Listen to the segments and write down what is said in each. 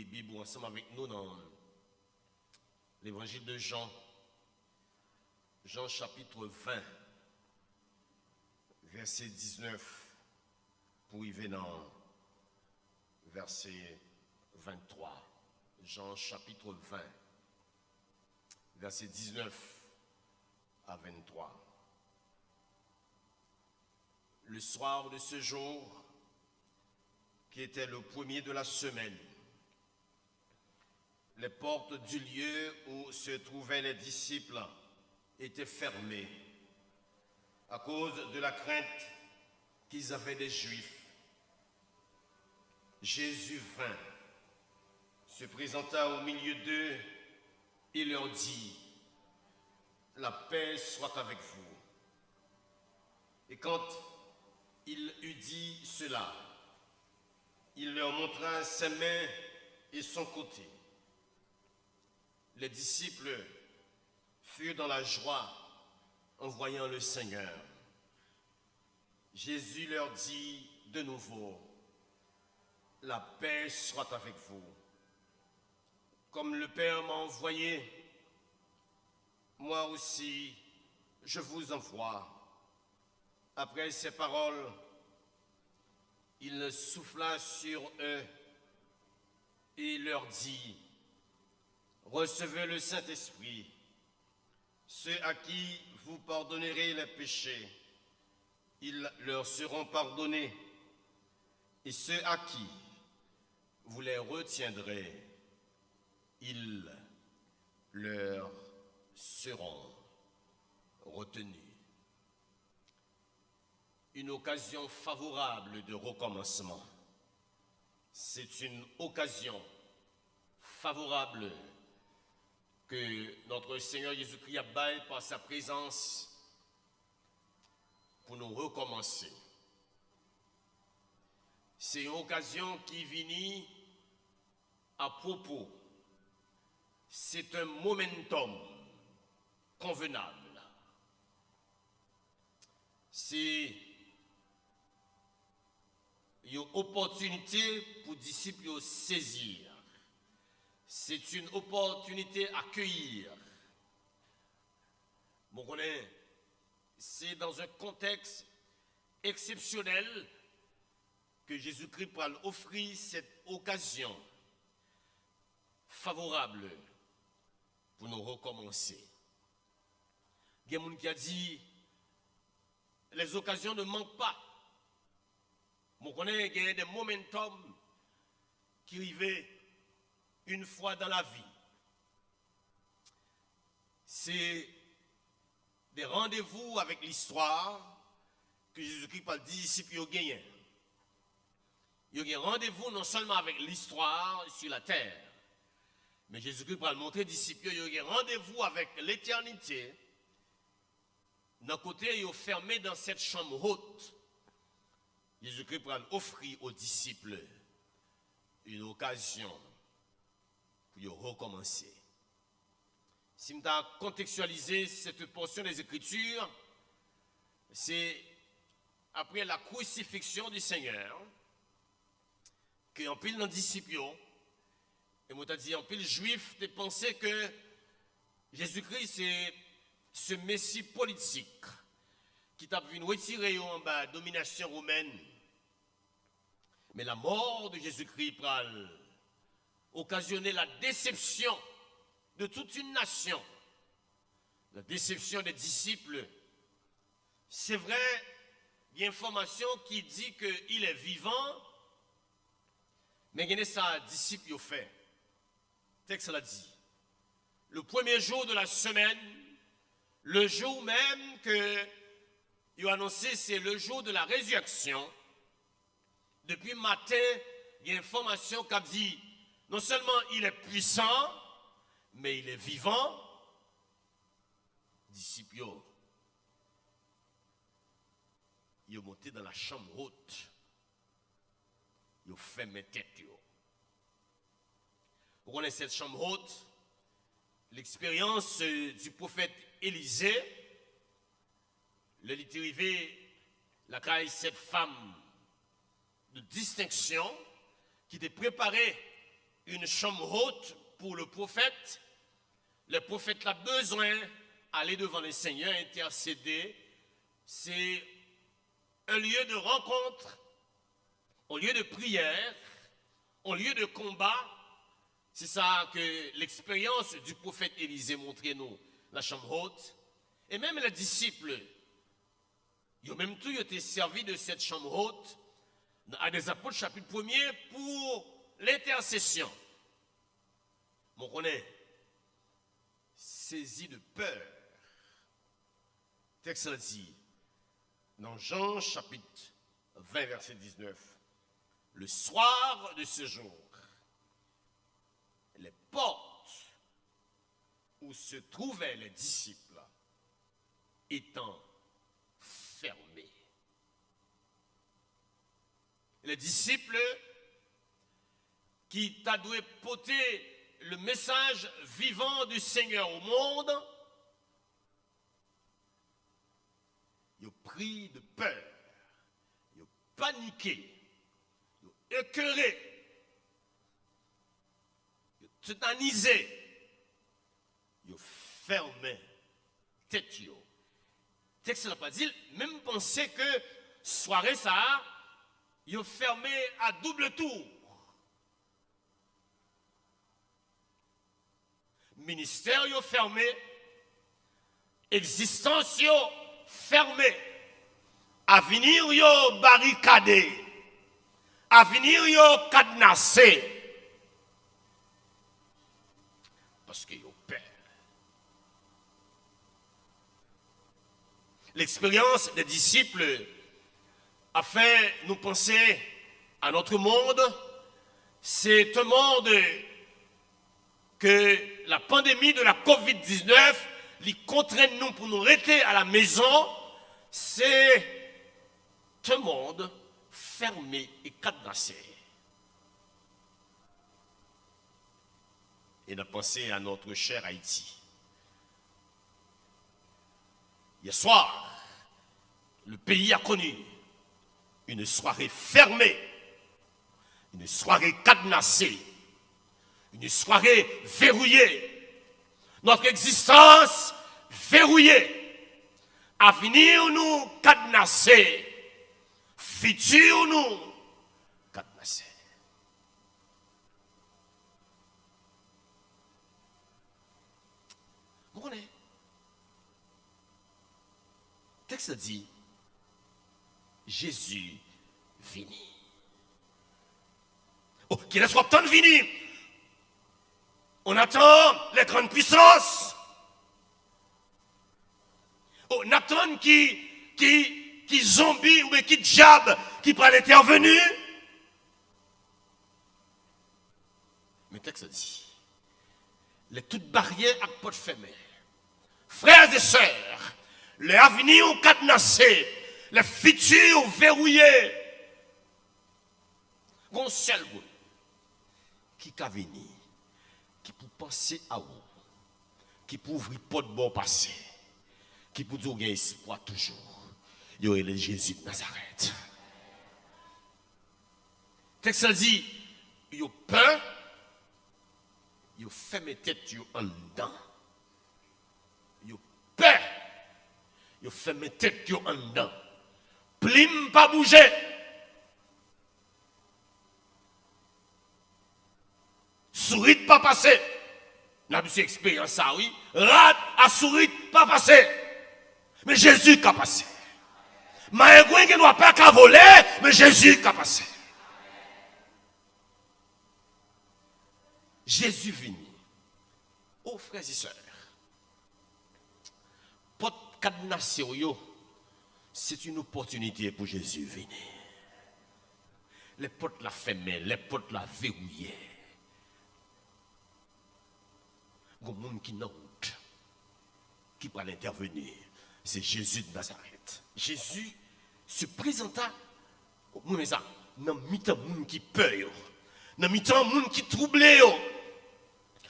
Bible ensemble avec nous dans l'évangile de Jean, Jean chapitre 20, verset 19, pour arriver dans verset 23. Jean chapitre 20, verset 19 à 23. Le soir de ce jour, qui était le premier de la semaine, les portes du lieu où se trouvaient les disciples étaient fermées à cause de la crainte qu'ils avaient des Juifs. Jésus vint, se présenta au milieu d'eux et leur dit: « La paix soit avec vous. » Et quand il eut dit cela, il leur montra ses mains et son côté. Les disciples furent dans la joie en voyant le Seigneur. Jésus leur dit de nouveau: « La paix soit avec vous. Comme le Père m'a envoyé, moi aussi je vous envoie. » Après ces paroles, il souffla sur eux et leur dit: « Recevez le Saint-Esprit. Ceux à qui vous pardonnerez les péchés, ils leur seront pardonnés, et ceux à qui vous les retiendrez, ils leur seront retenus. » Une occasion favorable de recommencement. C'est une occasion favorable que notre Seigneur Jésus-Christ a baillé par sa présence pour nous recommencer. C'est une occasion qui vient à propos. C'est un momentum convenable. C'est une opportunité pour disciples saisir. C'est une opportunité à accueillir. Bon, c'est dans un contexte exceptionnel que Jésus-Christ va offrir cette occasion favorable pour nous recommencer. Il y a quelqu'un qui a dit: les occasions ne manquent pas. On connaît qu'il y a des momentum qui arrivent une fois dans la vie. C'est des rendez-vous avec l'histoire que Jésus-Christ par les disciples ont gagné. Il y a un rendez-vous non seulement avec l'histoire sur la terre, mais Jésus-Christ va le montrer aux disciples, il y a un rendez-vous avec l'éternité. D'un côté, il est fermé dans cette chambre haute. Jésus-Christ va offrir aux disciples une occasion pour recommencer. Si je dois contextualiser cette portion des Écritures, c'est après la crucifixion du Seigneur que en pile dans les disciples, et moi t'ai dit en pile juif, de penser que Jésus-Christ c'est ce messie politique qui t'a vu retirer en bas domination romaine. Mais la mort de Jésus-Christ va occasionner la déception de toute une nation, la déception des disciples. C'est vrai, il y a une information qui dit qu'il est vivant, mais il y a sa disciple qui fait. Le texte l'a dit. Le premier jour de la semaine, le jour même que il a annoncé, c'est le jour de la résurrection. Depuis matin, il y a une information qui a dit, non seulement il est puissant, mais il est vivant. Disciples, ils ont monté dans la chambre haute. Ils ont fermé tête. Vous connaissez cette chambre haute? L'expérience du prophète Élisée, le lit arrivé, la caille cette femme de distinction qui était préparée une chambre haute pour le prophète. Le prophète a besoin d'aller devant le Seigneur, intercéder. C'est un lieu de rencontre, un lieu de prière, un lieu de combat. C'est ça que l'expérience du prophète Élisée montrait nous, la chambre haute. Et même les disciples, ils ont même tout été servis de cette chambre haute à des apôtres chapitre 1er pour l'intercession. Bon, on est saisi de peur. Texte dit, dans Jean chapitre 20, verset 19, le soir de ce jour, les portes où se trouvaient les disciples étant fermées. Les disciples qui t'a dû porter le message vivant du Seigneur au monde, ils ont pris de peur, ils ont paniqué, ils ont écœuré, ils ont tétanisé, ils ont fermé tête. Texte n'a pas dit, même penser que soirée ça, ils ont fermé à double tour. Ministère yo fermé, existence yo fermé, avenir yo barricadé, avenir yo cadenassé, parce que yo peur. L'expérience des disciples a fait nous penser à notre monde. C'est un monde que la pandémie de la COVID-19 les contraint nous pour nous rester à la maison. C'est un monde fermé et cadenassé. Et on a pensé à notre cher Haïti. Hier soir, le pays a connu une soirée fermée, une soirée cadenassée, une soirée verrouillée, notre existence verrouillée, avenir nous cadenassé, futur nous cadenassé. Vous connaissez? Le texte dit, Jésus vini. Oh, qu'il ne soit temps de venir. On attend les grandes puissances. Oh, on attend qui zombie ou qui diable qui pourra intervenir. Mais le texte dit, les toutes barrières à porte fermée. Frères et sœurs, les avenirs cadenassés, les futurs verrouillés. Gon seul qui a venu, qui pour penser à vous, qui pour ouvrir porte bon passé, qui pour dire qu'il y a espoir toujours. Il y aurait le Jésus de Nazareth. Le texte dit, il y a peur, il y a fermé tête en dedans. Il y a peur, il y a fermé tête en dedans. Plim pas bouger. Sourit pas passer. N'a pas expérience ça, oui. Rat à sourit pas passer. Mais Jésus qui a passé. Maïgouin qui ne doit pas qu'à voler, mais Jésus qui a passé. Jésus venu. Oh frères et sœurs. Porte cadenassée, c'est une opportunité pour Jésus venir. Les portes la fermées, les portes la verrouillées. Il y a des gens qui n'ont route, qui peut intervenir. C'est Jésus de Nazareth. Jésus se présenta, dans le mi-temps monde qui peur, dans le mi-temps monde qui trouble,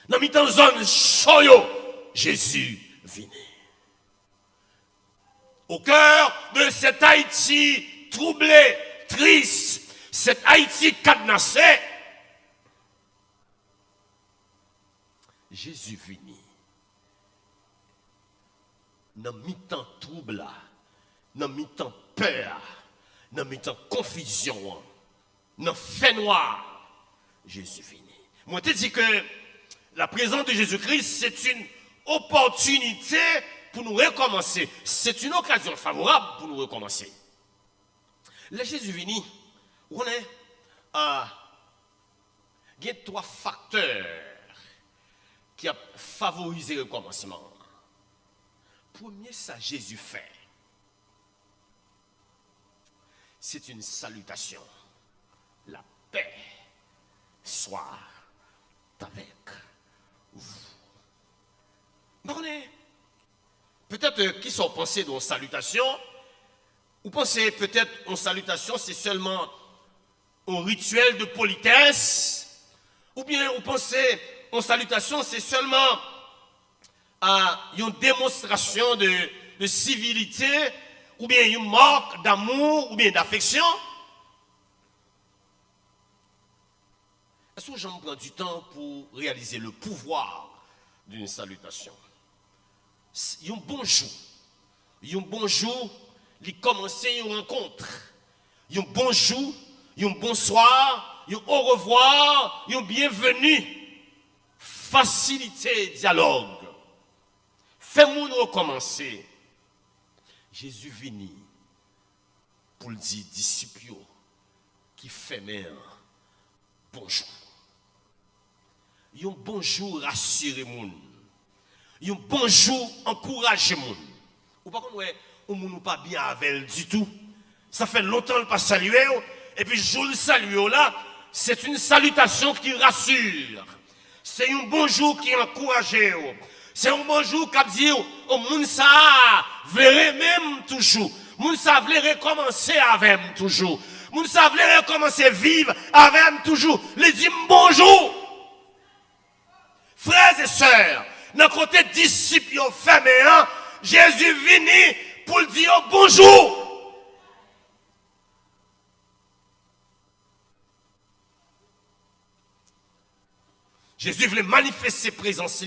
dans le mi-temps zone chaud, Jésus vient. Au cœur de cet Haïti troublé, triste, cet Haïti cadenassé, Jésus vini. Dans mi-temps trouble là, dans mi-temps peur, dans mi-temps confusion, dans fait noir, Jésus vini. Moi te dis que la présence de Jésus-Christ, c'est une opportunité pour nous recommencer. C'est une occasion favorable pour nous recommencer. Le Jésus vini, on est il y a trois facteurs qui ont favorisé le commencement. Premier, ça Jésus fait. C'est une salutation. La paix soit avec vous. Peut-être qui sont pensés dans salutation, ou pensez peut-être en salutation, c'est seulement un rituel de politesse, ou bien vous pensez en salutation, c'est seulement une démonstration de civilité, ou bien une marque d'amour, ou bien d'affection. Est-ce que j'en prends du temps pour réaliser le pouvoir d'une salutation? Un bonjour. Un bonjour, il commence une rencontre. Un bonjour, un bonsoir, un au revoir, un bienvenue. Faciliter le dialogue. Fais-moi recommencer. Jésus vini pour le dire disciples qui fait mère bonjour. Un bonjour rassure-moi. Un bonjour encourage-moi. Ou par contre, on ne pas bien avec elle du tout. Ça fait longtemps que pas saluer. Et puis, je le salue là. C'est une salutation qui rassure. C'est un bonjour qui encourage. C'est un bonjour qui dit au monde ça verrait même toujours. Moun ça veut recommencer avec même toujours. Moun ça veut recommencer vivre avec même toujours. Les dit bonjour. Frères et sœurs, dans côté disciples féminins, Jésus vini pour dire bonjour. Jésus voulait manifester sa présence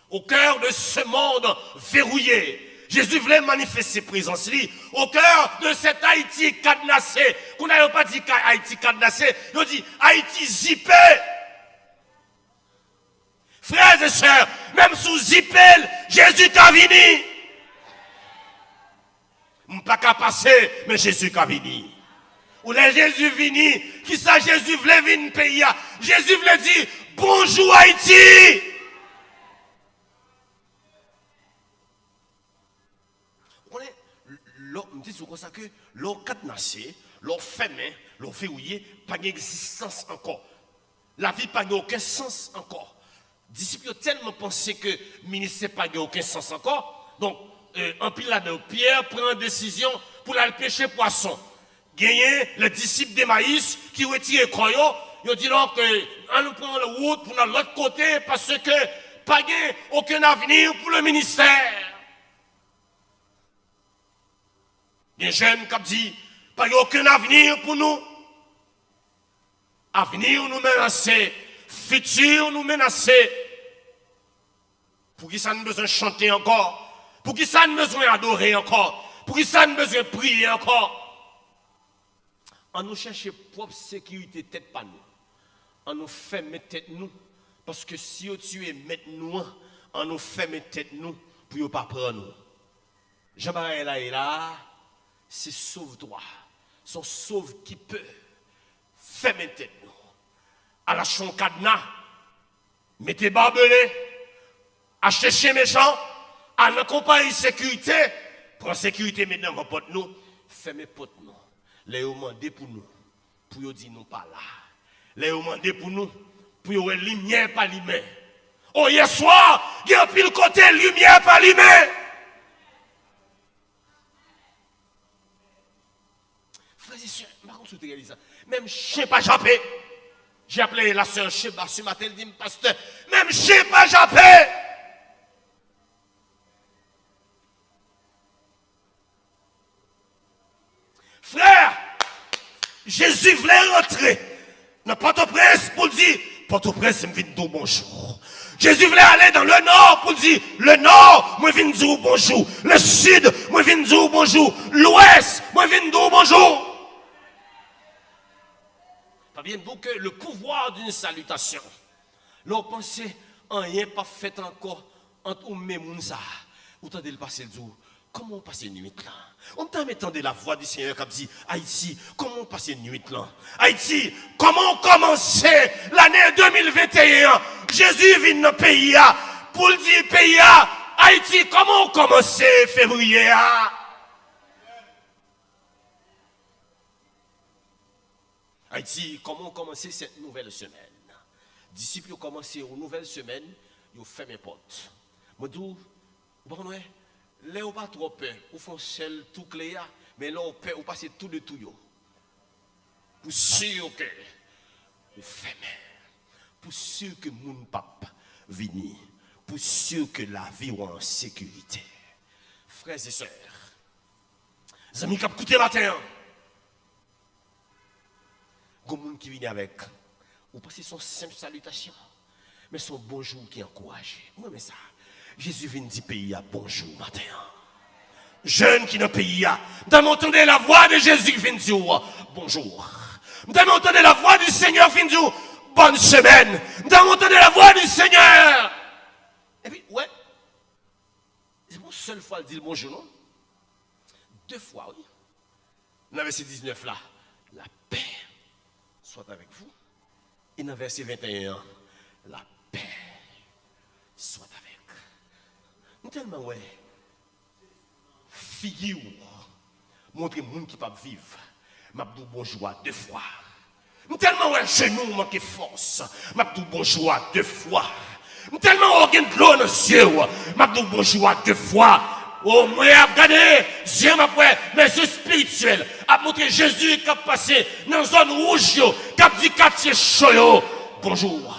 au cœur de ce monde verrouillé. Jésus voulait manifester sa présence au cœur de cet Haïti cadenassé. Qu'on n'a pas dit Haïti cadenassé, on dit Haïti zippé. Frères et sœurs, même sous zippel, Jésus t'a venu. Pas qu'à passer, mais Jésus t'a venu. Ou les Jésus vini, qui ça Jésus voulait venir pays. Jésus voulait dire bonjour Haïti. On dit comme ça que leur cadenassé, leur fermé, leur verrouillé, pas d'existence encore. La vie n'a aucun sens encore. Disciples ont tellement pensé que le ministère n'a aucun sens encore. Donc, en pile là-dedans, Pierre prend une décision pour aller pêcher poisson. Gagner le disciple d'Emmaüs qui retire le croyant. Il dit donc, on nous prend la route pour l'autre côté parce que pas aucun avenir pour le ministère. Les jeunes qui disent, pas aucun avenir pour nous. Avenir nous menacer, futur nous menacer. Pour qui ça nous besoin de chanter encore? Pour qui ça nous besoin d'adorer encore? Pour qui ça nous besoin de prier encore? On nous cherche propre sécurité tête pas nous. On nous fait mettre tête nous. Parce que si on tue mettre nous, on nous fait mettre tête nous pour ne pas prendre nous. Jean-Marie là, c'est sauve-toi. Son sauve qui peut. Fais mettre tête nous. À la chon cadenas, mettez barbelé, achetez chez méchants, à la compagnie sécurité, prends sécurité maintenant vos potes nous, fais mes potes nous. Les demandez pour nous, pour dire nous pas là. Les demandez pour nous, pour y lumière pas lumière. Oh, hier soir, il y a pile côté lumière pas lumière. Frères et sœurs, par contre, vous réalisez ça. Même je ne sais pas japper. J'ai appelé la sœur Cheba ce matin, elle dit, pasteur, même je ne sais pas japper. Frère, Jésus voulait rentrer dans Port-au-Prince pour dire, Port-au-Prince, je viens de dire bonjour. Jésus voulait aller dans le nord pour dire, le nord, moi viens de dire bonjour. Le sud, moi viens de dire bonjour. L'ouest, moi viens de dire bonjour. Pas bien donc que le pouvoir d'une salutation. L'on pensait, rien pas fait encore entre nous et Mounsa. Vous entendez le passer le jour. Comment on passe une nuit là? On m'entendait la voix du Seigneur qui dit, Haïti, comment on passe une nuit là? Haïti, comment on commençait l'année 2021? Jésus vient dans le pays pour dire pays Haïti, comment on commençait février? Haïti, comment on commençait cette nouvelle semaine? Disciples ont commencé une nouvelle semaine, ils ont fermé les portes. Je dis, bon, ouais. Là, on pas trop peur, on fait seul tout clair, mais là, on peur, on passe tout de tout. Pour sûr que on fait, pour sûr que mon pape vini, pour sûr que la vie est en sécurité. Frères et sœurs, les amis qui ont écouté matin, il y a des gens qui viennent avec, ou passer son simple salutation, mais son bonjour qui encourage. Moi, mais ça. Jésus vient dire pays à bonjour matin. Jeune qui dans le pays a, m'entendez la voix de Jésus qui vient dire bonjour. M'entendez la voix du Seigneur qui vient dire bonne semaine. M'entendez la voix du Seigneur. Et puis, ouais, c'est mon seule fois de dire bonjour, non? 2 fois, oui. Dans le verset 19 là, la paix soit avec vous. Et dans le verset 21, la paix soit avec vous. Tellement ouais, figure, montrer monde qui peut vivre, m'a dit bonjour 2 fois. Tellement ouais, genou manque force, m'a dit bonjour 2 fois. Tellement organe de l'eau dans les yeux, m'a dit bonjour 2 fois. Oh, moi, regardez, Dieu m'a pris, mais c'est spirituel, a montré Jésus qui a passé dans une zone rouge, qui a dit quartier chaud, bonjour.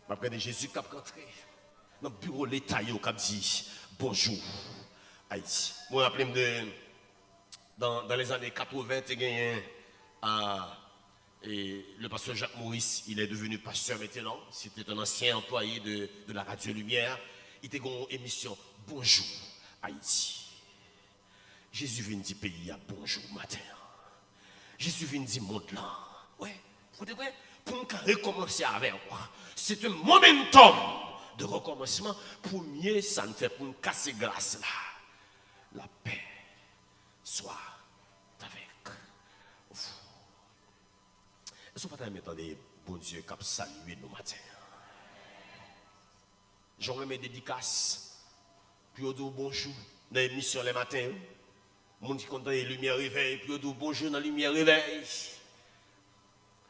M'a pris Jésus qui a rentré. Dans le bureau de l'État, il a dit bonjour Haïti. Moi, je me rappelle dans les années 80, le pasteur Jacques Maurice, il est devenu pasteur maintenant. C'était un ancien employé de la Radio Lumière. Il était dans une émission Bonjour Haïti. Jésus vient dire pays à bonjour matin. Jésus vient dire monde là. Ouais, pour nous recommencer avec moi. C'est un momentum de recommencement, pour mieux, ça ne fait pour nous casser glace là. La paix soit avec vous. Est-ce que vous pouvez m'entendre, bon Dieu, qui a salué nos matins? J'en remets dédicace, puis on dit bonjour dans l'émission les matins. Les gens qui comptent les lumières réveil, puis on dit bonjour dans la lumière réveil.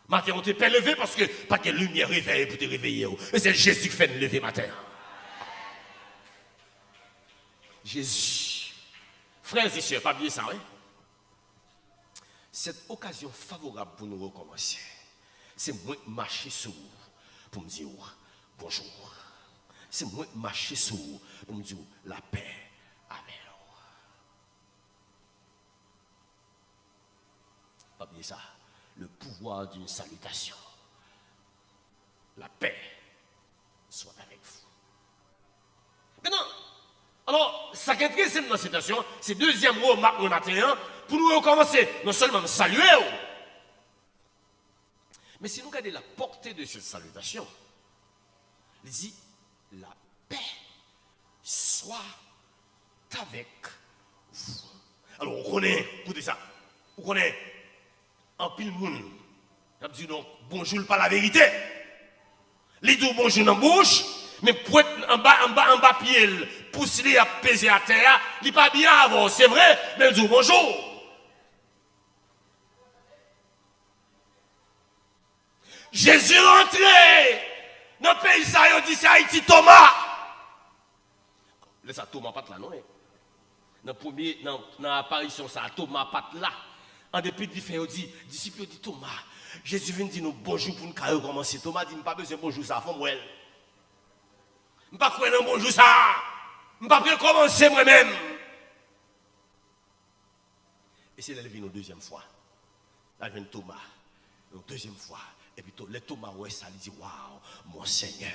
Matin, on te peut lever parce que pas que lumière réveille pour te réveiller. Mais c'est Jésus qui fait nous lever matin. Jésus. Frères et sœurs, pas bien ça, oui? Cette occasion favorable pour nous recommencer, c'est moi marcher sur vous pour me dire bonjour. C'est moi marcher sur vous pour me dire la paix avec vous. Pas bien ça. Le pouvoir d'une salutation. La paix soit avec vous. Maintenant, alors, ça qui est intéressant dans cette situation, c'est deuxième remarque matin, pour nous recommencer, non seulement saluer, mais si nous regardons la portée de cette salutation, il dit, la paix soit avec vous. Alors, on connaît, écoutez ça, on connaît, en pile monde, il a dit donc, bonjour, pas la vérité. Il dit bonjour dans la bouche, mais pour être en bas pied, pousse les à peser à terre, il n'est pas bien avant, c'est vrai, mais il dit bonjour. Jésus rentré dans le pays, il dit c'est Haïti Thomas. Laisse Thomas pas là, non? Dans l'apparition, ça Thomas pas là. En dépit de faire, il dit, disciple dit Thomas, Jésus vient dire nous bonjour pour nous recommencer. Thomas dit, pas besoin de bonjour ça, faut moi. Je ne pas croire dans bonjour ça. Je ne pas recommencer moi-même. Et c'est là qu'il vient une deuxième fois. Là, il vient Thomas, une deuxième fois. Et puis les Thomas, ouais, ça lui dit, waouh, mon Seigneur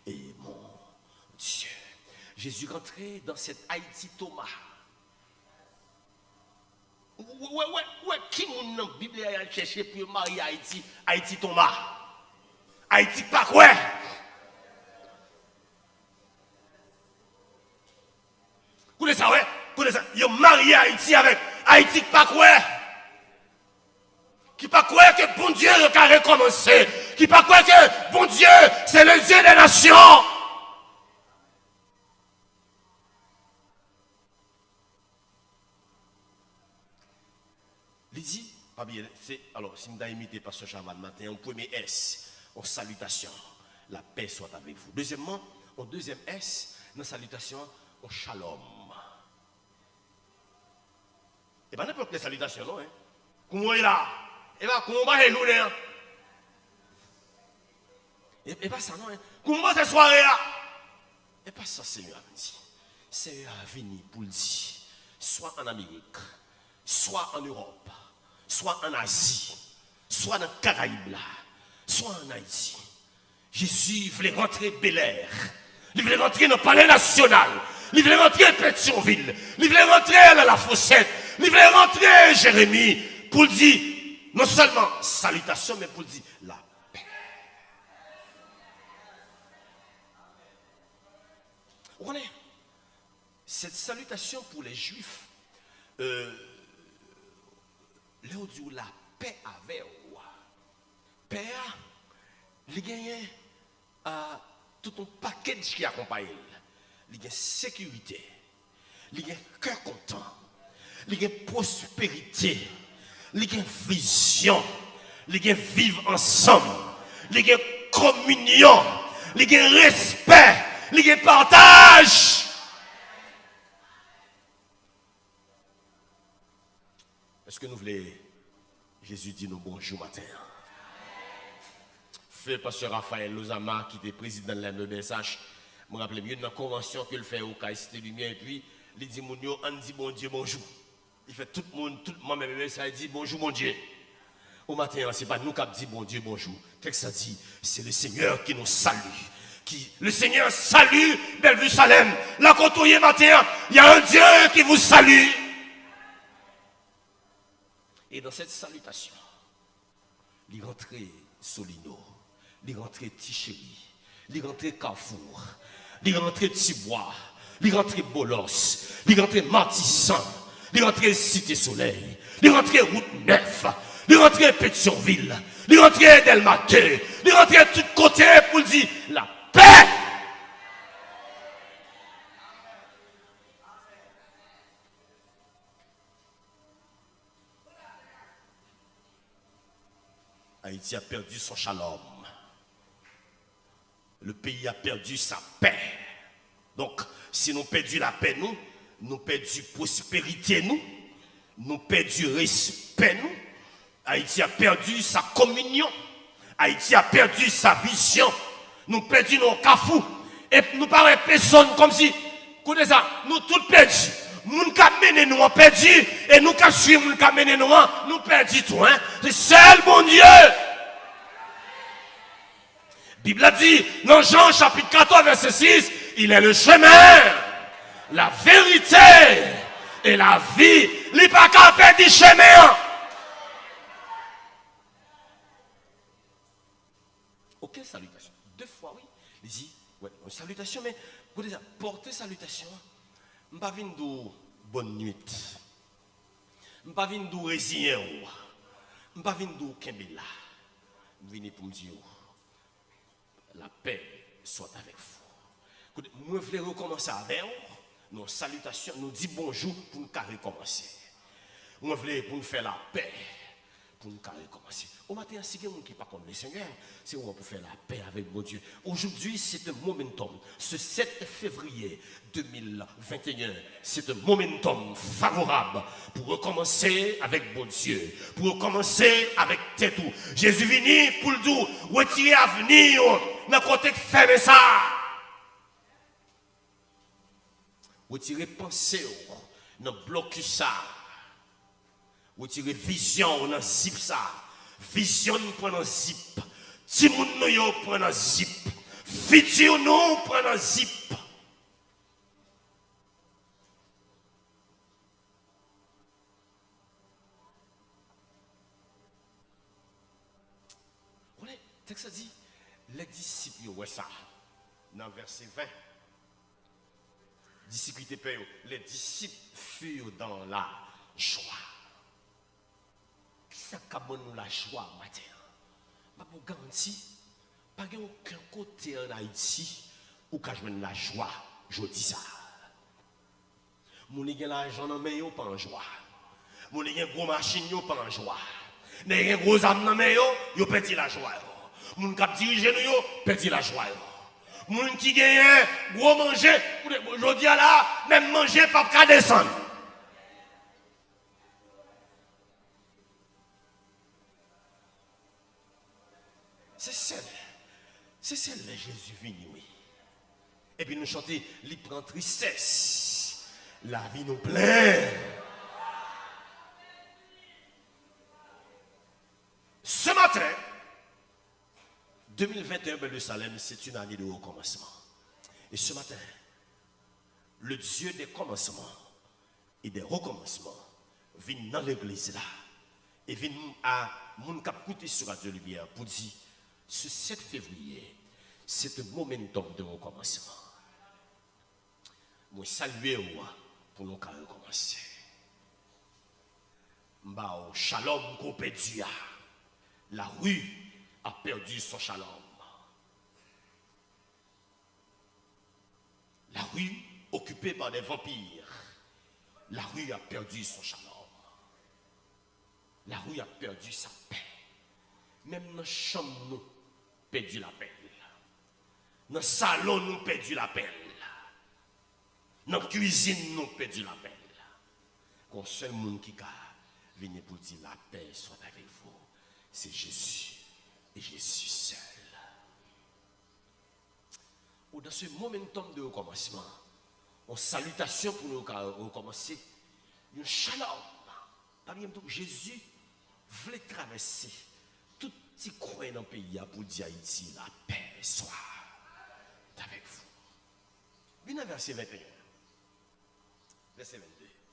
et mon Dieu. Jésus rentrait dans cette Haïti Thomas. Ouais, qui nous dans la Bible a cherché pour marier Haïti, Haïti Thomas? Haïti pas quoi? Vous connaissez ça, ouais? Vous connaissez ça? Ils ont marié Haïti avec Haïti pas quoi? Qui pas quoi que bon Dieu a recommencé? Qui pas quoi que bon Dieu, c'est le Dieu des nations? Il dit, alors, si nous avons imité Pasteur Chaval matin, en premier S, en salutation, la paix soit avec vous. Deuxièmement, en deuxième S, dans salutation, en shalom. Et bien, n'importe quelle salutation, non? Comment est là? Et bien, comment va nous là? Et pas ça, non? Comment va cette soirée là? Et pas ça, Seigneur a dit. Seigneur a venu pour le dire, soit en Amérique, soit en Europe, soit en Asie, soit dans les Caraïbes, soit en Haïti. Jésus voulait rentrer Bel Air. Il voulait rentrer dans le palais national. Il voulait rentrer à Pétionville. Il voulait rentrer à la Fossette. Il voulait rentrer Jérémie pour dire, non seulement salutation, mais pour dire la paix. Vous comprenez? Cette salutation pour les Juifs, là où dit la paix avec vous. Paix, il gagne tout un package qui accompagne. Il gagne sécurité, il gagne cœur content, il gagne prospérité, il gagne vision, il gagne vivre ensemble, il gagne communion, il gagne respect, il gagne partage. Est-ce que nous voulons, Jésus dit nous bonjour matin. Fait pasteur Raphaël Lozama, qui était président de la MBSH, je me rappelle mieux dans la convention qu'il fait au Cité Lumière, et puis il dit on dit bon Dieu bonjour. Il fait tout le monde, même ça dit bonjour mon Dieu. Au matin, ce n'est pas nous qui dit bon Dieu bonjour. Qu'est-ce que ça dit? C'est le Seigneur qui nous salue. Le Seigneur salue Bellevue Salem. La côtoyer matin, il y a un Dieu qui vous salue. Et dans cette salutation, il rentrait Solino, il rentrait Ticherie, il rentrait Carrefour, il rentrait Tibois, il rentrait Bolos, il rentrait Martissan, il rentrait Cité Soleil, il rentrait Route 9, il rentrait Pétionville, il rentrait Delmaté, il rentrait tout côté pour dire la paix. Haïti a perdu son shalom. Le pays a perdu sa paix. Donc, si nous perdons la paix, nous perdons prospérité, nous perdons respect, Haïti a perdu sa communion. Haïti a perdu sa vision. Nous perdons nos cafous. Et nous parlons personne comme si, écoutez ça, nous tous perdus. Nous qui mené nous en perdu et nous qui suivons nous qui mené nous perdu tout. C'est seul bon Dieu. La Bible a dit dans Jean chapitre 14 verset 6, il est le chemin, la vérité et la vie. Il n'est pas qu'à perdre du chemin. Ok, salutation. 2 fois, oui. Il dit, ouais, une salutation, mais vous dites, porter salutation. Je ne vais pas venir de bonne nuit. Je ne vais pas venir de résigner. Je ne vais pas venir de Kembela. Je viens pour me dire, la paix soit avec vous. Moi, je voulais recommencer avec vous. Nos salutations, nous disons bonjour pour nous recommencer. Moi, je voulais pour nous faire la paix. Pour nous recommencer. Au matin, si quelqu'un qui n'est pas comme le Seigneur, c'est où on peut faire la paix avec mon Dieu. Aujourd'hui, c'est un momentum. Ce 7 février 2021, c'est un momentum favorable pour recommencer avec bon Dieu. Pour recommencer avec tête. Jésus venu pour le dire, retirer l'avenir dans le côté fermer ça. Retirer pensée dans le blocus ça. Retirer vision dans zip ça. Vision nous prend en zip. Timoun nous yo prend en zip. Futur nous prend en zip. Vous voyez, le texte dit, les disciples, ouais ça, dans le verset 20. Disciples les disciples furent dans la joie. Ça capable nous la joie matin. Pas pour garantir, pas aucun côté en Haïti où ka joindre la joie, je dis ça. Moun li gen l'argent dans main yo pas en joie. Moun li gen gros machine yo pas en joie. Né gen gros âme dans main yo perdi la joie. Moun k'ap dirige nous yo perdi la joie. Moun qui gagne gros manger, aujourd'hui là, même manger pas qu'à descendre. C'est celle là Jésus vini, oui. Et puis nous chanter, il prend tristesse, la vie nous plaît. Ce matin, 2021, Bethléem, c'est une année de recommencement. Et ce matin, le Dieu des commencements et des recommencements vient dans l'église là. Et vient à mon cap côté sur Radio Lumière pour dire, ce 7 février, c'est un momentum de recommencement. Moi, saluer pour nous recommencer. Mbao, shalom qu'on perdu. La rue a perdu son shalom. La rue occupée par des vampires. La rue a perdu son shalom. La rue a perdu sa paix. Même dans la chambre, nous perdu la paix. Dans le salon, nous perdu la paix. Dans la cuisine, nous perdu la paix. Quand seul monde qui a venu pour dire la paix soit avec vous, c'est Jésus. Et Jésus seul. Ou dans ce momentum de recommencement, en salutation pour nous recommencer, un shalom. Par exemple, Jésus voulait traverser tout petit coin dans le pays pour dire à Haïti, la paix soit avec vous. Bien verset 21. Verset 22.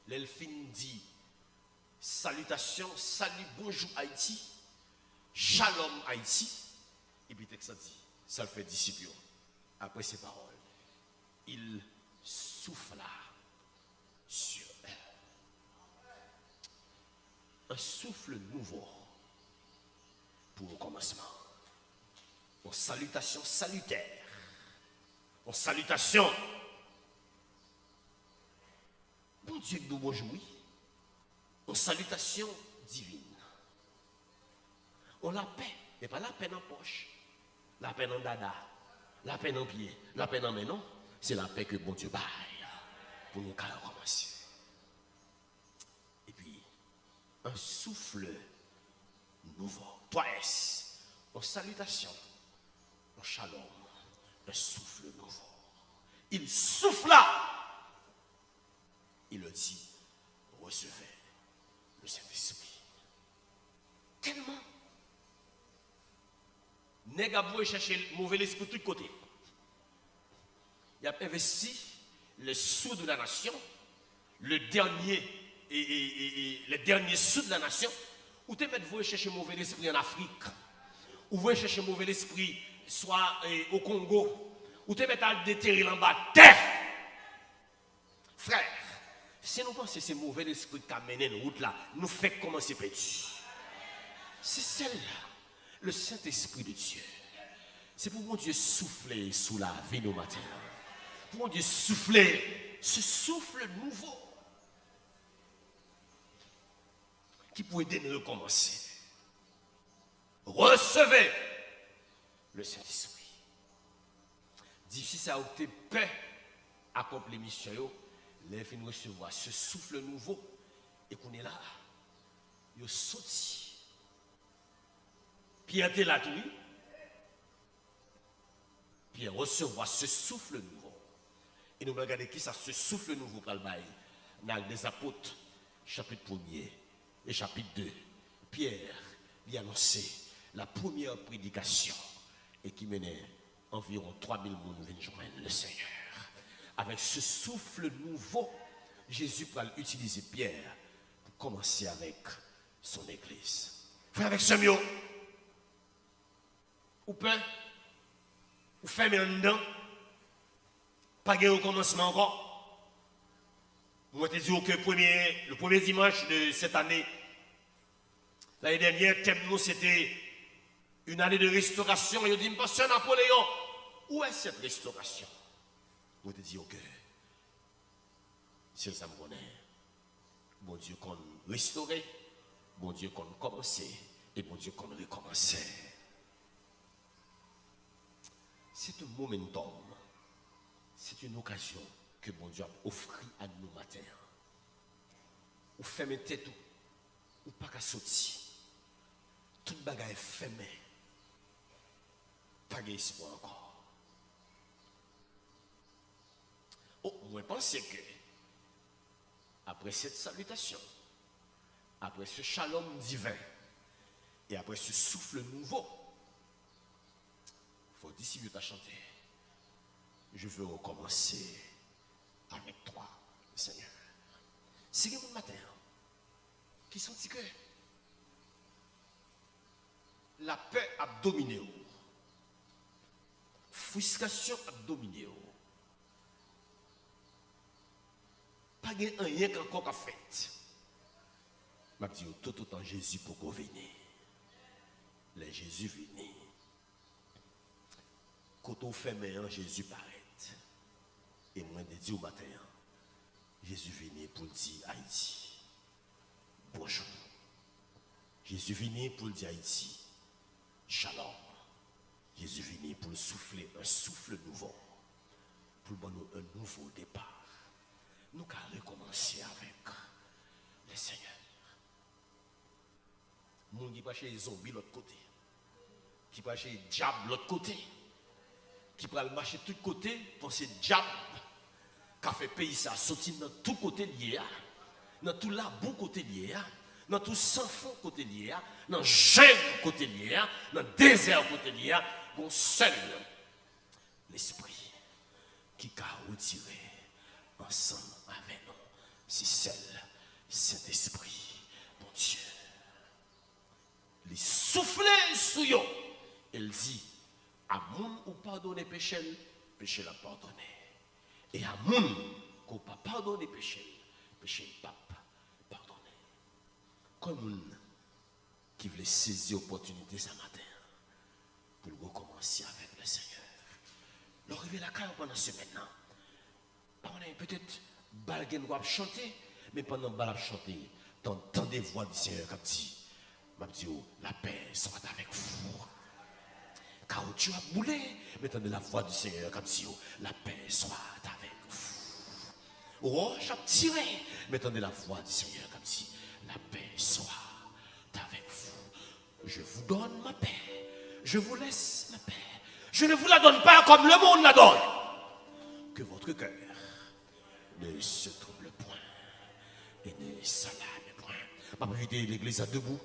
L'elfine dit, salutation, salut, bonjour Haïti. Shalom Haïti. Et puis texte dit, ça le fait disciple. Après ces paroles, il souffla sur eux. Un souffle nouveau pour le commencement. Une salutation salutaire. Une salutation. Bon Dieu nous bonjour. Une salutation divine. On la paix, mais pas la paix en poche, la paix en dada, la paix en pied, la paix en main, non. C'est la paix que bon Dieu baille pour nous recommencer. Et puis, un souffle nouveau. 3S, une salutation, un shalom, un souffle nouveau. Il souffla. Il le dit, recevez le Saint-Esprit. Tellement. Nèg a beau chercher le mauvais esprit de tous côtés. Il a investi les sous de la nation, les derniers sous de la nation. Ou te mettre vous chercher mauvais esprit en Afrique, ou vous chercher mauvais esprit soit au Congo, ou te mettre à déterrer en bas terre. Frère, si nous pensons que c'est mauvais esprit qui a mené nos routes là, nous fait commencer petit. C'est celle-là. Le Saint-Esprit de Dieu, c'est pour mon Dieu souffler sous la vie nos matins. Pour mon Dieu souffler, ce souffle nouveau qui peut aider nous à recommencer. Recevez le Saint-Esprit. Difficile à obtenir paix, accomplir mission, les fins recevoir ce souffle nouveau et qu'on est là, il saute. Pierre était là, Pierre recevoir ce souffle nouveau. Et nous regardons qui ça, ce souffle nouveau par le bail. Dans les apôtres, chapitre 1er et chapitre 2. Pierre il a annoncé la première prédication et qui menait environ 3000 personnes venir joindre le Seigneur. Avec ce souffle nouveau, Jésus va utiliser Pierre pour commencer avec son église. Frère, avec ce mot, ou pain, ou fermez un dedans, pas de commencement encore. Moi, je te dis que le premier dimanche de cette année, l'année dernière, le thème nous c'était une année de restauration. Et je dis, Pasteur Napoléon, où est cette restauration? Moi, je te dis, ok, c'est ça me connaît. Bon Dieu qu'on restaurait, bon Dieu qu'on commençait, et bon Dieu qu'on recommençait. C'est un momentum, c'est une occasion que bon Dieu a offert à nous matin. Ou fermez tête ou pas qu'à sortir. Toute bagaille est fermée. Pas d'espoir encore. Oh, moi je pense que après cette salutation, après ce shalom divin et après ce souffle nouveau, il faut d'ici que tu as chanté. Je veux recommencer avec toi, Seigneur. C'est le matin qui sont que la paix a dominé. Frustration a dominé. Pas de rien qu'encore a fait. Je dis tout autant Jésus pour qu'on vienne. Les Jésus viennent. Quand on fait meilleur, Jésus paraît. Et moi, je dis au matin, Jésus vient pour dire Haïti, bonjour. Jésus vient pour dire Haïti, shalom. Jésus vient pour souffler un souffle nouveau, pour nous un nouveau départ. Nous allons recommencer avec le Seigneur. Moun qui passe les zombies de l'autre côté, qui passe les diables de l'autre côté, qui peut marcher de tous côtés pour ces diables qui a fait pays ça sortir dans tout côté lié, dans tout là bon côté lié, dans tout sans fond côté lié, dans jungle côté lié, dans désert côté lié, bon seul l'esprit qui a retiré ensemble avec nous, c'est seul cet esprit, mon Dieu. Il soufflait sous eux, il dit à moun ou pardonner péché, péché l'a pardonné. Et à moun qu'on pas pardonner péché, péché pas pardonné. Comme moun qui voulait saisir l'opportunité ce matin pour recommencer avec le Seigneur. Leur arriver la carte pendant ce maintenant. Peut-être balgen ou chanter, mais pendant bal chanter, t'entendez voix du Seigneur comme dit, m'a dit la paix soit avec vous. Car tu as boulé, mais t'entendez la voix du Seigneur comme si la paix soit avec vous. Oh, j'ai tiré, mais t'entendez la voix du Seigneur comme si la paix soit avec vous. Je vous donne ma paix, je vous laisse ma paix. Je ne vous la donne pas comme le monde la donne. Que votre cœur ne se trouble point et ne s'alarme point. Ma invité l'église à debout.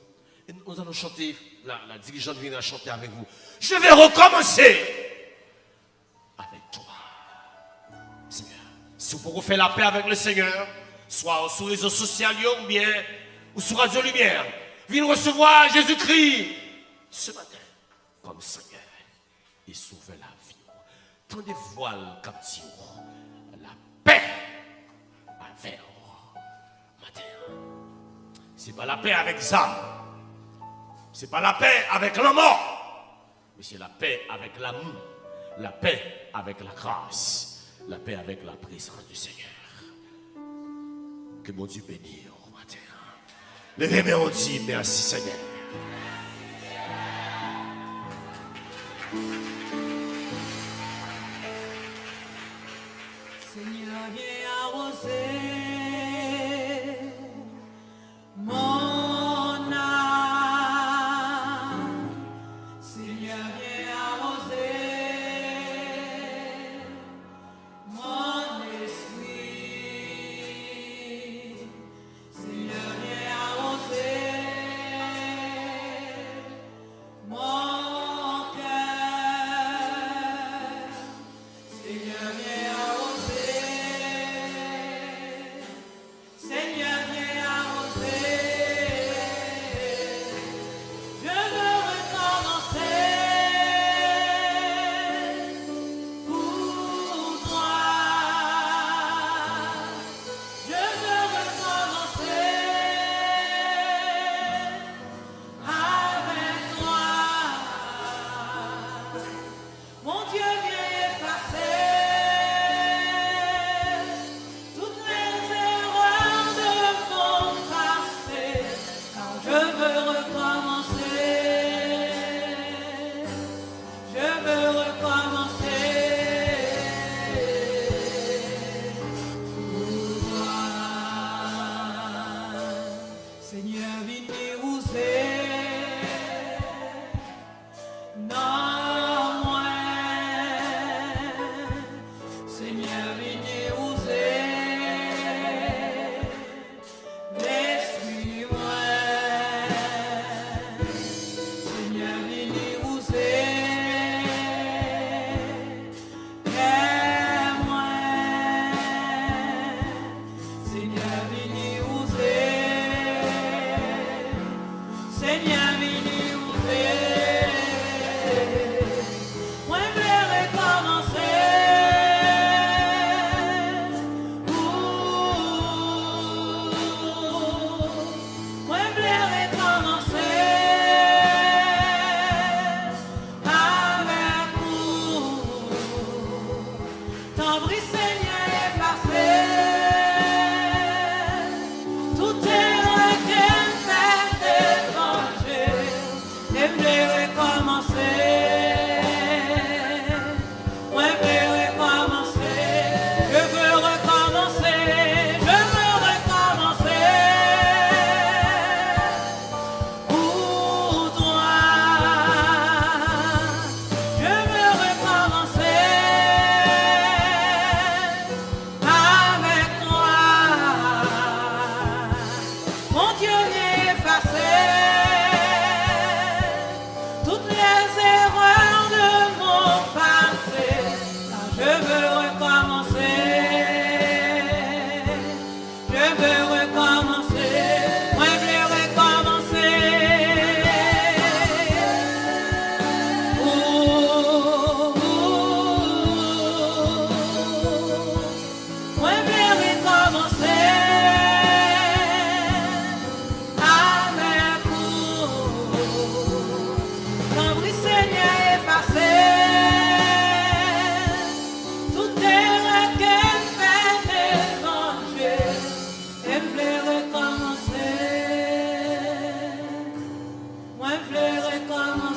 Et nous allons chanter, la dirigeante vient chanter avec vous. Je vais recommencer avec toi, Seigneur. Si vous pouvez faire la paix avec le Seigneur, soit sur les réseaux sociaux ou bien ou sur Radio Lumière, venez recevoir Jésus-Christ ce matin comme Seigneur et sauver la vie. Tant de voiles comme si la paix avec matin. C'est pas la paix avec ça. C'est pas la paix avec la mort, mais c'est la paix avec l'amour, la paix avec la grâce, la paix avec la présence du Seigneur. Que mon Dieu bénisse au matin. Levez-moi, on dit merci Seigneur. Seigneur, viens arroser mon âme. Seigneur, viens arroser mon esprit. Seigneur, viens arroser oui Seigneur effacé, tout est qu'un fait étranger, et puis recommencer. Come